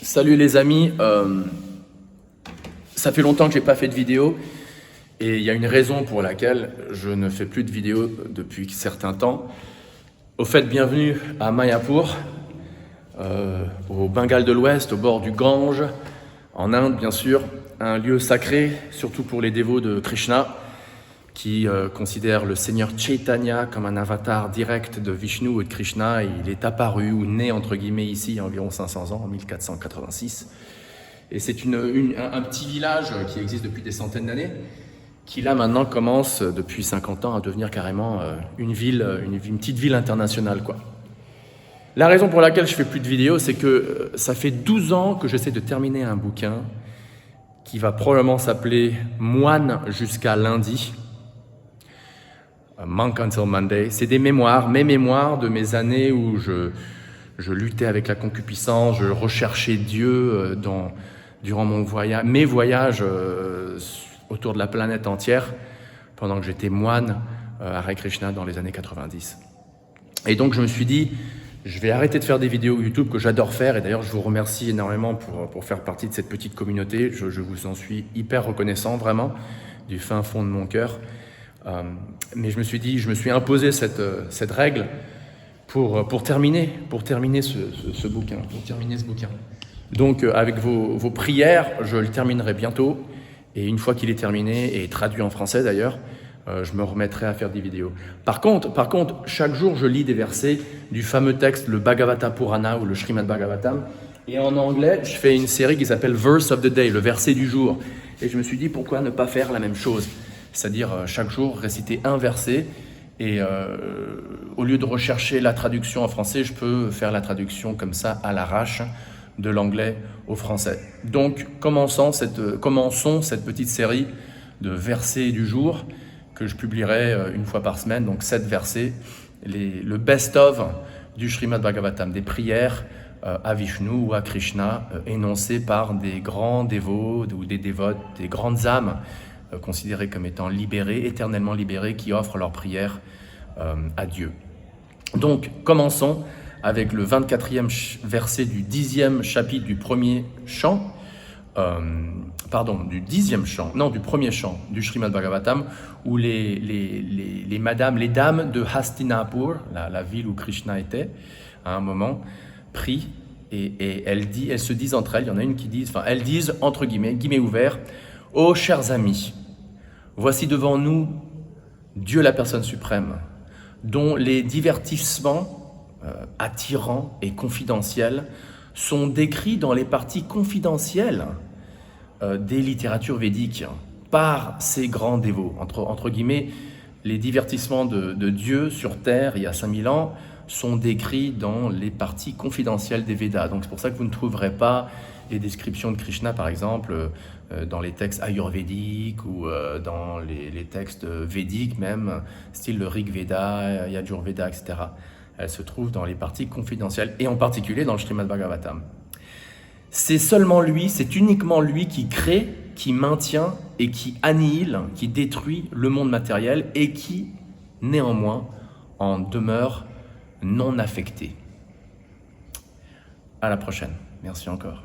Salut les amis, ça fait longtemps que j'ai pas fait de vidéo et il y a une raison pour laquelle je ne fais plus de vidéos depuis certain temps. Au fait, bienvenue à Mayapur, au Bengale de l'Ouest, au bord du Gange, en Inde bien sûr, un lieu sacré, surtout pour les dévots de Krishna, qui considèrent le Seigneur Chaitanya comme un avatar direct de Vishnu et de Krishna. Et il est apparu ou né entre guillemets ici il y a environ 500 ans, en 1486. Et c'est un petit village qui existe depuis des centaines d'années, qui là maintenant commence depuis 50 ans à devenir carrément une petite ville internationale, quoi. La raison pour laquelle je fais plus de vidéos, c'est que ça fait 12 ans que j'essaie de terminer un bouquin qui va probablement s'appeler Moine jusqu'à lundi. Monk Until Monday. C'est des mémoires, mes mémoires de mes années où je luttais avec la concupiscence, je recherchais Dieu durant mes voyages autour de la planète entière, pendant que j'étais moine à Hare Krishna dans les années 90. Et donc je me suis dit, je vais arrêter de faire des vidéos YouTube que j'adore faire, et d'ailleurs je vous remercie énormément pour faire partie de cette petite communauté. Je vous en suis hyper reconnaissant, vraiment, du fin fond de mon cœur. Mais je me suis imposé cette règle pour terminer ce bouquin, Donc avec vos prières, je le terminerai bientôt, et une fois qu'il est terminé et traduit en français d'ailleurs, je me remettrai à faire des vidéos. Par contre, chaque jour je lis des versets du fameux texte, le Bhagavata Purana ou le Srimad Bhagavatam, et en anglais je fais une série qui s'appelle Verse of the Day, le verset du jour, et je me suis dit pourquoi ne pas faire la même chose, c'est-à-dire chaque jour réciter un verset, et au lieu de rechercher la traduction en français, je peux faire la traduction comme ça à l'arrache de l'anglais au français. Donc commençons cette petite série de versets du jour que je publierai une fois par semaine, donc 7 versets, le best-of du Srimad Bhagavatam, des prières à Vishnu ou à Krishna énoncées par des grands dévots ou des dévotes, des grandes âmes considérées comme étant libérées, éternellement libérées, qui offrent leurs prières à Dieu. Donc commençons avec le 24e verset du 10e chapitre du premier chant, du premier chant du Srimad Bhagavatam, où les dames de Hastinapur, la ville où Krishna était, à un moment, prient et elles se disent entre elles, il y en a une qui dit, elles disent, entre guillemets ouverts, « Ô chers amis, voici devant nous Dieu la personne suprême, dont les divertissements attirants et confidentiels sont décrits dans les parties confidentielles des littératures védiques par ces grands dévots. » Entre guillemets, les divertissements de Dieu sur terre il y a 5000 ans sont décrits dans les parties confidentielles des Védas. Donc c'est pour ça que vous ne trouverez pas les descriptions de Krishna, par exemple, dans les textes ayurvédiques ou dans les textes védiques même, style le Rig Veda, Yajurveda, etc. Elles se trouvent dans les parties confidentielles, et en particulier dans le Srimad Bhagavatam. C'est uniquement lui qui crée, qui maintient et qui annihile, qui détruit le monde matériel et qui, néanmoins, en demeure non affecté. À la prochaine. Merci encore.